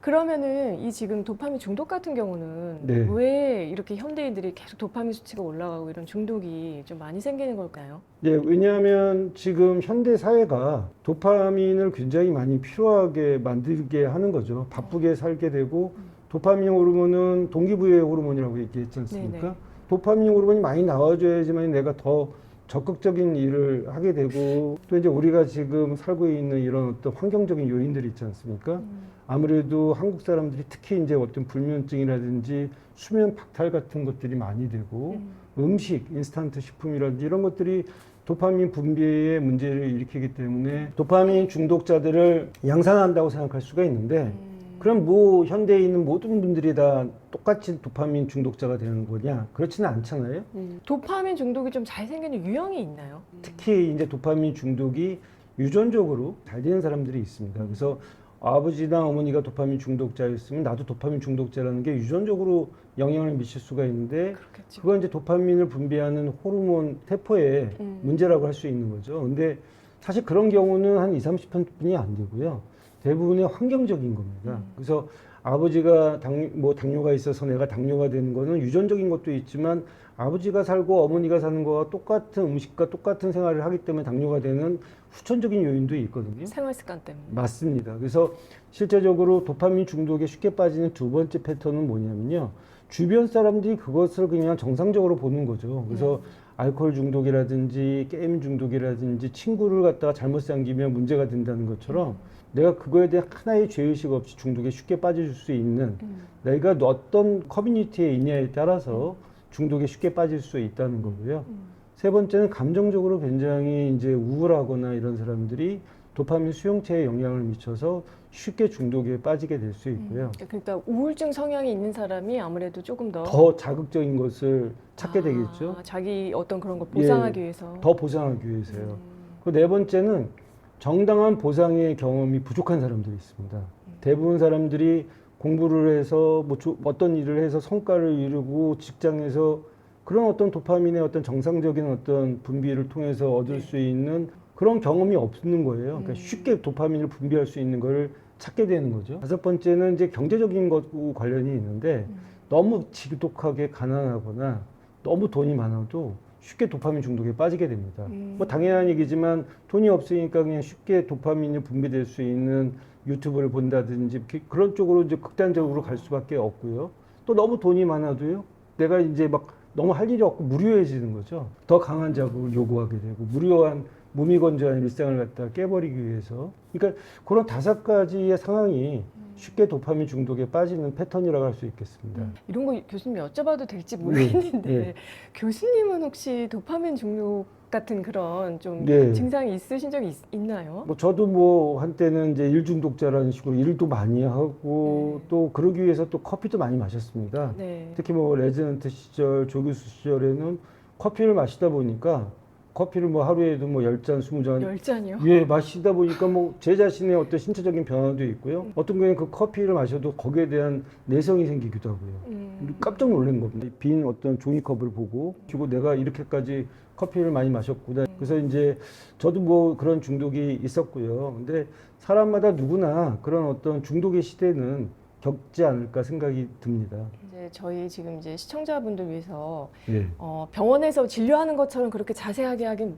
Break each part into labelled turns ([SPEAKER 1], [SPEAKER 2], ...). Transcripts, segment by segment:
[SPEAKER 1] 그러면은 이 지금 도파민 중독 같은 경우는
[SPEAKER 2] 네.
[SPEAKER 1] 왜 이렇게 현대인들이 계속 도파민 수치가 올라가고 이런 중독이 좀 많이 생기는 걸까요?
[SPEAKER 2] 예, 왜냐하면 지금 현대 사회가 도파민을 굉장히 많이 필요하게 만들게 하는 거죠. 바쁘게 살게 되고 도파민 호르몬은 동기부여 호르몬이라고 얘기했지 않습니까?
[SPEAKER 1] 네네.
[SPEAKER 2] 도파민 호르몬이 많이 나와줘야지만 내가 더 적극적인 일을 하게 되고 또 이제 우리가 지금 살고 있는 이런 어떤 환경적인 요인들이 있지 않습니까? 아무래도 한국 사람들이 특히 이제 어떤 불면증이라든지 수면 박탈 같은 것들이 많이 되고 음식, 인스턴트 식품이라든지 이런 것들이 도파민 분비에 문제를 일으키기 때문에 도파민 중독자들을 양산한다고 생각할 수가 있는데 그럼 뭐 현대에 있는 모든 분들이 다 똑같이 도파민 중독자가 되는 거냐? 그렇지는 않잖아요.
[SPEAKER 1] 도파민 중독이 좀 잘 생기는 유형이 있나요?
[SPEAKER 2] 특히 이제 도파민 중독이 유전적으로 잘 되는 사람들이 있습니다. 그래서 아버지나 어머니가 도파민 중독자였으면 나도 도파민 중독자라는 게 유전적으로 영향을 미칠 수가 있는데
[SPEAKER 1] 그렇겠죠.
[SPEAKER 2] 그건 이제 도파민을 분비하는 호르몬 세포의 문제라고 할 수 있는 거죠. 근데 사실 그런 경우는 한 20, 30%뿐이 안 되고요. 대부분의 환경적인 겁니다. 그래서 아버지가 당뇨가 있어서 내가 당뇨가 되는 거는 유전적인 것도 있지만 아버지가 살고 어머니가 사는 거와 똑같은 음식과 똑같은 생활을 하기 때문에 당뇨가 되는 후천적인 요인도 있거든요.
[SPEAKER 1] 생활 습관 때문에.
[SPEAKER 2] 맞습니다. 그래서 실제적으로 도파민 중독에 쉽게 빠지는 두 번째 패턴은 뭐냐면요. 주변 사람들이 그것을 그냥 정상적으로 보는 거죠. 그래서 알코올 중독이라든지 게임 중독이라든지 친구를 갖다가 잘못 사귀면 문제가 된다는 것처럼 내가 그거에 대한 하나의 죄의식 없이 중독에 쉽게 빠질 수 있는 내가 어떤 커뮤니티에 있냐에 따라서 중독에 쉽게 빠질 수 있다는 거고요. 세 번째는 감정적으로 굉장히 이제 우울하거나 이런 사람들이 도파민 수용체에 영향을 미쳐서 쉽게 중독에 빠지게 될 수 있고요.
[SPEAKER 1] 그러니까 우울증 성향이 있는 사람이 아무래도 조금
[SPEAKER 2] 더 자극적인 것을 찾게 되겠죠.
[SPEAKER 1] 자기 어떤 그런 걸 보상하기
[SPEAKER 2] 예,
[SPEAKER 1] 위해서.
[SPEAKER 2] 더 보상하기 위해서요. 그 네 번째는 정당한 보상의 경험이 부족한 사람들이 있습니다. 대부분 사람들이 공부를 해서 뭐 어떤 일을 해서 성과를 이루고 직장에서 그런 어떤 도파민의 어떤 정상적인 어떤 분비를 통해서 얻을 수 있는 그런 경험이 없는 거예요. 그러니까 쉽게 도파민을 분비할 수 있는 걸 찾게 되는 거죠. 다섯 번째는 이제 경제적인 것과 관련이 있는데 너무 지독하게 가난하거나 너무 돈이 많아도 쉽게 도파민 중독에 빠지게 됩니다. 뭐 당연한 얘기지만 돈이 없으니까 그냥 쉽게 도파민이 분비될 수 있는 유튜브를 본다든지 그런 쪽으로 이제 극단적으로 갈 수밖에 없고요. 또 너무 돈이 많아도요. 내가 이제 막 너무 할 일이 없고 무료해지는 거죠. 더 강한 자극을 요구하게 되고 무료한 무미건조한 일상을 갖다 깨버리기 위해서. 그러니까 그런 다섯 가지의 상황이 쉽게 도파민 중독에 빠지는 패턴이라고 할 수 있겠습니다.
[SPEAKER 1] 이런 거 교수님 여쭤봐도 될지 모르겠는데
[SPEAKER 2] 네.
[SPEAKER 1] 교수님은 혹시 도파민 중독 같은 그런 좀
[SPEAKER 2] 네.
[SPEAKER 1] 증상이 있으신 적이 있나요?
[SPEAKER 2] 뭐 저도 뭐 한때는 이제 일 중독자라는 식으로 일도 많이 하고 또 그러기 위해서 또 커피도 많이 마셨습니다.
[SPEAKER 1] 네.
[SPEAKER 2] 특히 뭐 레지던트 시절, 조교수 시절에는 커피를 마시다 보니까 커피를 뭐 하루에도 뭐 10잔, 20잔
[SPEAKER 1] 10잔이요?
[SPEAKER 2] 예, 마시다 보니까 뭐 제 자신의 어떤 신체적인 변화도 있고요. 어떤 경우에는 그 커피를 마셔도 거기에 대한 내성이 생기기도 하고요. 깜짝 놀란 겁니다. 빈 어떤 종이컵을 보고 그리고 내가 이렇게까지 커피를 많이 마셨구나. 그래서 이제 저도 뭐 그런 중독이 있었고요. 근데 사람마다 누구나 그런 어떤 중독의 시대는 겪지 않을까 생각이 듭니다.
[SPEAKER 1] 이제 저희 지금 이제 시청자분들 위해서
[SPEAKER 2] 예.
[SPEAKER 1] 병원에서 진료하는 것처럼 그렇게 자세하게 하긴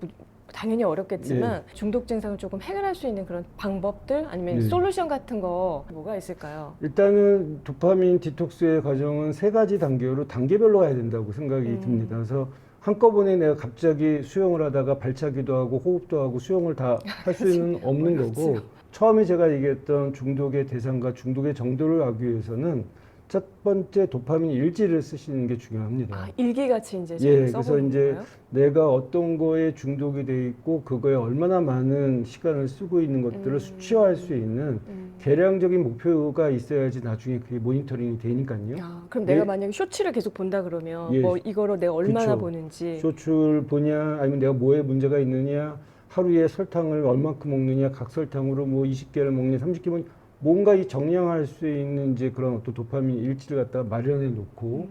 [SPEAKER 1] 당연히 어렵겠지만 중독 증상을 조금 해결할 수 있는 그런 방법들 아니면 솔루션 같은 거 뭐가 있을까요?
[SPEAKER 2] 일단은 도파민 디톡스의 과정은 세 가지 단계로 단계별로 가야 된다고 생각이 듭니다. 그래서 한꺼번에 내가 갑자기 수영을 하다가 발차기도 하고 호흡도 하고 수영을 다 할 수는 없는 거고 처음에 제가 얘기했던 중독의 대상과 중독의 정도를 알기 위해서는 첫 번째 도파민 일지를 쓰시는 게 중요합니다.
[SPEAKER 1] 일기같이 이제
[SPEAKER 2] 그래서
[SPEAKER 1] 써보는
[SPEAKER 2] 이제
[SPEAKER 1] 거예요?
[SPEAKER 2] 내가 어떤 거에 중독이 돼 있고 그거에 얼마나 많은 시간을 쓰고 있는 것들을 수치화할 수 있는 계량적인 목표가 있어야지 나중에 그게 모니터링이 되니까요.
[SPEAKER 1] 그럼 내가 만약에 쇼츠를 계속 본다 그러면 뭐 이거로 내가 얼마나
[SPEAKER 2] 그쵸.
[SPEAKER 1] 보는지
[SPEAKER 2] 쇼츠를 보냐 아니면 내가 뭐에 문제가 있느냐 하루에 설탕을 얼마큼 먹느냐 각설탕으로 뭐 20개를 먹냐 30개 먹냐 뭔가 이 정량할 수 있는 이제 그런 어떤 도파민 일지를 갖다가 마련해 놓고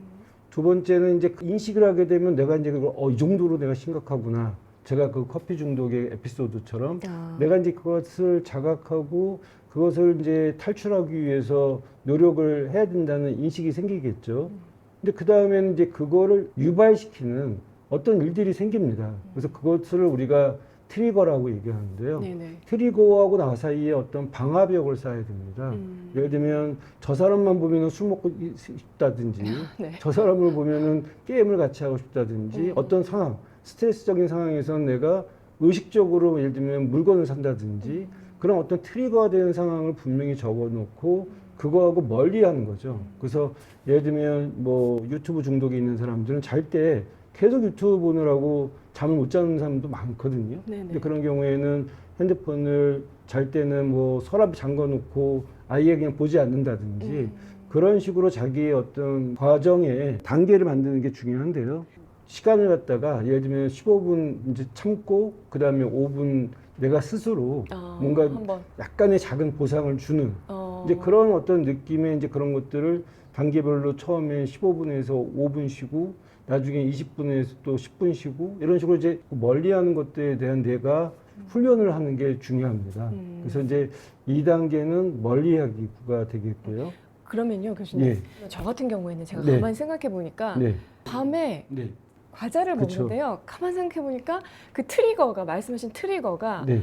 [SPEAKER 2] 두 번째는 이제 인식을 하게 되면 내가 이제 이 정도로 내가 심각하구나. 제가 그 커피 중독의 에피소드처럼 내가 이제 그것을 자각하고 그것을 이제 탈출하기 위해서 노력을 해야 된다는 인식이 생기겠죠. 근데 그 다음에는 이제 그거를 유발시키는 어떤 일들이 생깁니다. 그래서 그것을 우리가 트리거라고 얘기하는데요.
[SPEAKER 1] 네네.
[SPEAKER 2] 트리거하고 나 사이에 어떤 방화벽을 쌓아야 됩니다. 예를 들면 저 사람만 보면은 술 먹고 싶다든지
[SPEAKER 1] 네.
[SPEAKER 2] 저 사람을 보면은 게임을 같이 하고 싶다든지 어떤 상황, 스트레스적인 상황에서는 내가 의식적으로 예를 들면 물건을 산다든지 그런 어떤 트리거가 되는 상황을 분명히 적어놓고 그거하고 멀리하는 거죠. 그래서 예를 들면 뭐 유튜브 중독이 있는 사람들은 잘 때 계속 유튜브 보느라고 잠을 못 자는 사람도 많거든요. 근데 그런 경우에는 핸드폰을 잘 때는 뭐 서랍에 잠궈 놓고 아예 그냥 보지 않는다든지 그런 식으로 자기의 어떤 과정의 단계를 만드는 게 중요한데요. 시간을 갖다가 예를 들면 15분 이제 참고 그 다음에 5분 내가 스스로 뭔가
[SPEAKER 1] 한번.
[SPEAKER 2] 약간의 작은 보상을 주는 이제 그런 어떤 느낌의 이제 그런 것들을 단계별로 처음에 15분에서 5분 쉬고 나중에 20분에서 또 10분 쉬고 이런 식으로 이제 멀리하는 것들에 대한 내가 훈련을 하는 게 중요합니다. 그래서 이제 2단계는 멀리하기가 되겠고요.
[SPEAKER 1] 그러면요, 교수님.
[SPEAKER 2] 네.
[SPEAKER 1] 저 같은 경우에는 제가
[SPEAKER 2] 네.
[SPEAKER 1] 가만히 생각해 보니까
[SPEAKER 2] 네.
[SPEAKER 1] 밤에
[SPEAKER 2] 네.
[SPEAKER 1] 과자를
[SPEAKER 2] 그쵸.
[SPEAKER 1] 먹는데요. 가만 생각해 보니까 그 트리거가 말씀하신 트리거가
[SPEAKER 2] 네.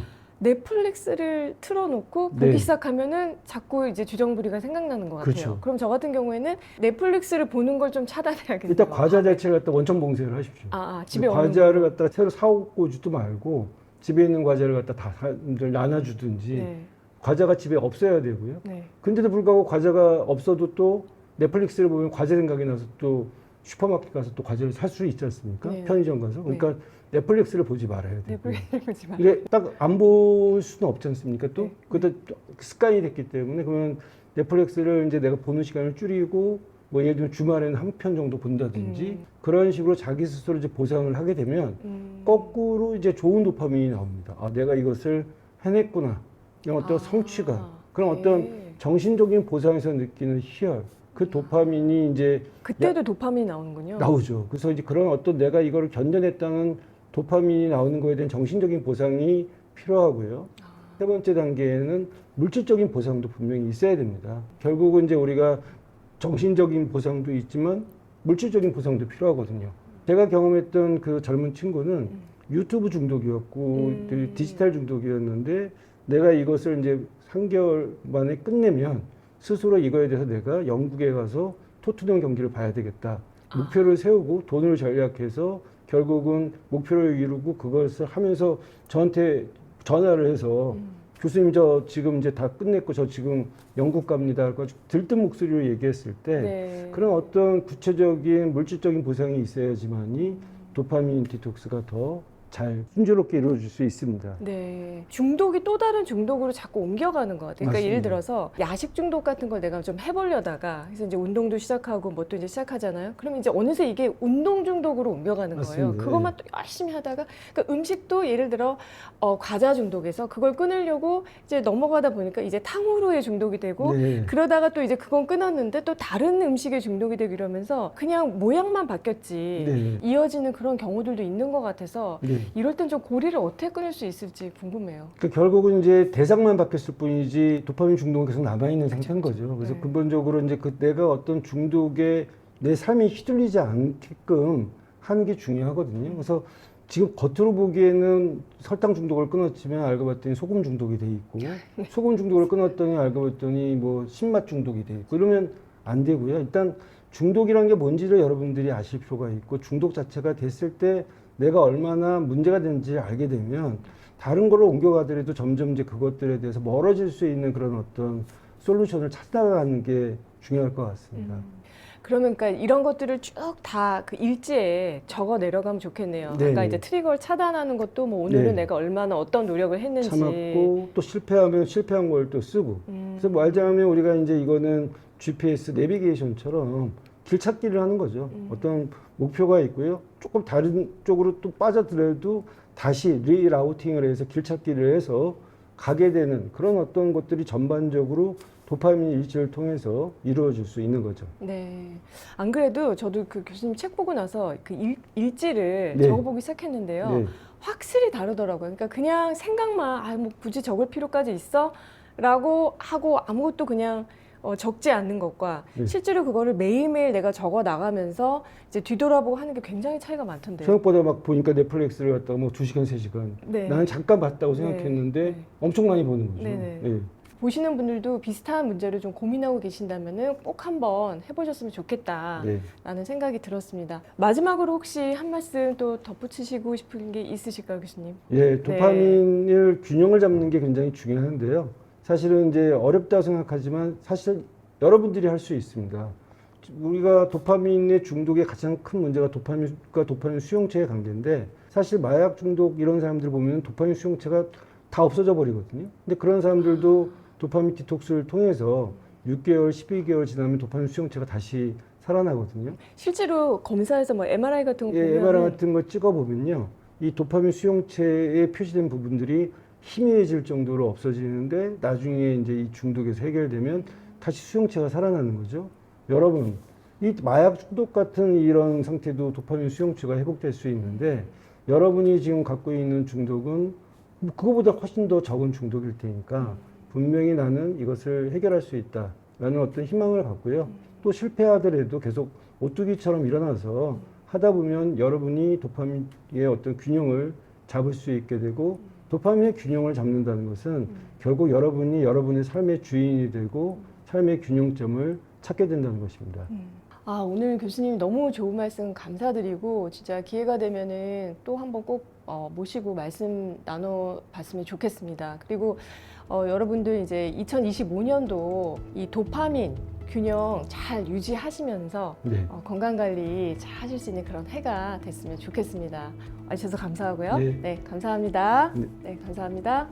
[SPEAKER 1] 넷플릭스를 틀어놓고 보기
[SPEAKER 2] 네.
[SPEAKER 1] 시작하면은 자꾸 이제 주정부리가 생각나는 것 같아요.
[SPEAKER 2] 그렇죠.
[SPEAKER 1] 그럼 저 같은 경우에는 넷플릭스를 보는 걸 좀 차단해야겠네요.
[SPEAKER 2] 일단 과자
[SPEAKER 1] 밤에.
[SPEAKER 2] 자체를 갖다 원천 봉쇄를 하십시오.
[SPEAKER 1] 집에 오는
[SPEAKER 2] 과자를
[SPEAKER 1] 거.
[SPEAKER 2] 갖다가 새로 사오고 주도 말고 집에 있는 과자를 갖다 다 사람들 나눠주든지
[SPEAKER 1] 네.
[SPEAKER 2] 과자가 집에 없어야 되고요.
[SPEAKER 1] 네.
[SPEAKER 2] 근데도 불구하고 과자가 없어도 또 넷플릭스를 보면 과자 생각이 나서 또 슈퍼마켓 가서 또 과자를 살 수 있지 않습니까?
[SPEAKER 1] 네.
[SPEAKER 2] 편의점 가서. 그러니까 넷플릭스를 보지 말아야 돼요.
[SPEAKER 1] 넷플릭스 보지 마.
[SPEAKER 2] 이게 딱 안 볼 수는 없지 않습니까? 또
[SPEAKER 1] 네.
[SPEAKER 2] 그것도 습관이 됐기 때문에 그러면 넷플릭스를 이제 내가 보는 시간을 줄이고 뭐 예를 들면 주말에는 한 편 정도 본다든지 그런 식으로 자기 스스로 이제 보상을 하게 되면 거꾸로 이제 좋은 도파민이 나옵니다. 아, 내가 이것을 해냈구나. 이런 어떤 성취감, 그런 어떤 정신적인 보상에서 느끼는 희열, 그 도파민이 이제
[SPEAKER 1] 그때도 도파민이 나오는군요.
[SPEAKER 2] 나오죠. 그래서 이제 그런 어떤 내가 이거를 견뎌냈다는 도파민이 나오는 거에 대한 정신적인 보상이 필요하고요. 세 번째 단계에는 물질적인 보상도 분명히 있어야 됩니다. 결국은 이제 우리가 정신적인 보상도 있지만 물질적인 보상도 필요하거든요. 제가 경험했던 그 젊은 친구는 유튜브 중독이었고 디지털 중독이었는데 내가 이것을 이제 3개월 만에 끝내면 스스로 이거에 대해서 내가 영국에 가서 토트넘 경기를 봐야 되겠다. 목표를 세우고 돈을 절약해서 결국은 목표를 이루고 그것을 하면서 저한테 전화를 해서 교수님 저 지금 이제 다 끝냈고 저 지금 영국 갑니다. 그래서 들뜬 목소리로 얘기했을 때
[SPEAKER 1] 네.
[SPEAKER 2] 그런 어떤 구체적인 물질적인 보상이 있어야지만이 도파민 디톡스가 더 잘 순조롭게 이루어질 수 있습니다.
[SPEAKER 1] 네. 중독이 또 다른 중독으로 자꾸 옮겨가는 것 같아요. 그러니까
[SPEAKER 2] 맞습니다.
[SPEAKER 1] 예를 들어서 야식 중독 같은 걸 내가 좀 해보려다가 그래서 이제 운동도 시작하고 뭐 또 이제 시작하잖아요. 그러면 이제 어느새 이게 운동 중독으로 옮겨가는 거예요.
[SPEAKER 2] 맞습니다.
[SPEAKER 1] 그것만 또 열심히 하다가 그러니까 음식도 예를 들어 과자 중독에서 그걸 끊으려고 이제 넘어가다 보니까 이제 탕후루에 중독이 되고
[SPEAKER 2] 네.
[SPEAKER 1] 그러다가 또 이제 그건 끊었는데 또 다른 음식에 중독이 되고 이러면서 그냥 모양만 바뀌었지
[SPEAKER 2] 네.
[SPEAKER 1] 이어지는 그런 경우들도 있는 것 같아서
[SPEAKER 2] 네.
[SPEAKER 1] 이럴 땐 좀 고리를 어떻게 끊을 수 있을지 궁금해요.
[SPEAKER 2] 그러니까 결국은 이제 대상만 바뀌었을 뿐이지 도파민 중독은 계속 남아있는 상태인 거죠. 그래서
[SPEAKER 1] 네.
[SPEAKER 2] 근본적으로 이제 그 내가 어떤 중독에 내 삶이 휘둘리지 않게끔 하는 게 중요하거든요. 그래서 지금 겉으로 보기에는 설탕 중독을 끊었지만 알고 봤더니 소금 중독이 돼 있고 소금 중독을 끊었더니 알고 봤더니 뭐 신맛 중독이 돼 있고 이러면 안 되고요. 일단 중독이라는 게 뭔지를 여러분들이 아실 필요가 있고 중독 자체가 됐을 때 내가 얼마나 문제가 되는지 알게 되면 다른 걸로 옮겨가더라도 점점 이제 그것들에 대해서 멀어질 수 있는 그런 어떤 솔루션을 찾아가는 게 중요할 것 같습니다.
[SPEAKER 1] 그러면 그러니까 이런 것들을 쭉 다 그 일지에 적어 내려가면 좋겠네요.
[SPEAKER 2] 네,
[SPEAKER 1] 아까
[SPEAKER 2] 네.
[SPEAKER 1] 이제 트리거를 차단하는 것도 뭐 오늘은
[SPEAKER 2] 네.
[SPEAKER 1] 내가 얼마나 어떤 노력을 했는지
[SPEAKER 2] 참았고 또 실패하면 실패한 걸 또 쓰고 그래서 말하자면 우리가 이제 이거는 GPS 내비게이션처럼 길 찾기를 하는 거죠. 어떤 목표가 있고요. 조금 다른 쪽으로 또 빠져들어도 다시 리라우팅을 해서 길 찾기를 해서 가게 되는 그런 어떤 것들이 전반적으로 도파민 일치를 통해서 이루어질 수 있는 거죠.
[SPEAKER 1] 네. 안 그래도 저도 그 교수님 책 보고 나서 그 일지를
[SPEAKER 2] 네.
[SPEAKER 1] 적어보기 시작했는데요.
[SPEAKER 2] 네.
[SPEAKER 1] 확실히 다르더라고요. 그러니까 그냥 생각만 뭐 굳이 적을 필요까지 있어? 라고 하고 아무것도 그냥 적지 않는 것과
[SPEAKER 2] 네.
[SPEAKER 1] 실제로 그거를 매일매일 내가 적어 나가면서 이제 뒤돌아보고 하는 게 굉장히 차이가 많던데요.
[SPEAKER 2] 생각보다 막 보니까 넷플릭스를 갖다가 뭐 2시간, 3시간.
[SPEAKER 1] 네.
[SPEAKER 2] 나는 잠깐 봤다고 생각했는데
[SPEAKER 1] 네.
[SPEAKER 2] 엄청 많이 보는 거죠.
[SPEAKER 1] 네네.
[SPEAKER 2] 예.
[SPEAKER 1] 보시는 분들도 비슷한 문제를 좀 고민하고 계신다면은 꼭 한번 해보셨으면 좋겠다라는
[SPEAKER 2] 네.
[SPEAKER 1] 생각이 들었습니다. 마지막으로 혹시 한 말씀 또 덧붙이시고 싶은 게 있으실까요, 교수님?
[SPEAKER 2] 예, 도파민을 균형을 잡는 게 굉장히 중요한데요. 사실은 이제 어렵다고 생각하지만 사실 여러분들이 할 수 있습니다. 우리가 도파민의 중독의 가장 큰 문제가 도파민과 도파민 수용체의 관계인데 사실 마약 중독 이런 사람들 보면 도파민 수용체가 다 없어져 버리거든요. 근데 그런 사람들도 도파민 디톡스를 통해서 6개월, 12개월 지나면 도파민 수용체가 다시 살아나거든요.
[SPEAKER 1] 실제로 검사에서 뭐 MRI 같은 거
[SPEAKER 2] 예,
[SPEAKER 1] 보면
[SPEAKER 2] MRI 같은 거 찍어보면요. 이 도파민 수용체에 표시된 부분들이 희미해질 정도로 없어지는데 나중에 이제 이 중독에서 해결되면 다시 수용체가 살아나는 거죠. 여러분, 이 마약 중독 같은 이런 상태도 도파민 수용체가 회복될 수 있는데 여러분이 지금 갖고 있는 중독은 그거보다 훨씬 더 적은 중독일 테니까 분명히 나는 이것을 해결할 수 있다라는 어떤 희망을 갖고요. 또 실패하더라도 계속 오뚜기처럼 일어나서 하다 보면 여러분이 도파민의 어떤 균형을 잡을 수 있게 되고 도파민의 균형을 잡는다는 것은 결국 여러분이 여러분의 삶의 주인이 되고 삶의 균형점을 찾게 된다는 것입니다.
[SPEAKER 1] 아, 오늘 교수님 너무 좋은 말씀 감사드리고 진짜 기회가 되면은 또 한번 꼭 모시고 말씀 나눠봤으면 좋겠습니다. 그리고 여러분들 이제 2025년도 이 도파민 균형 잘 유지하시면서
[SPEAKER 2] 네.
[SPEAKER 1] 건강 관리 잘 하실 수 있는 그런 해가 됐으면 좋겠습니다. 와주셔서 감사하고요.
[SPEAKER 2] 네.
[SPEAKER 1] 네, 감사합니다.
[SPEAKER 2] 네.
[SPEAKER 1] 네, 감사합니다.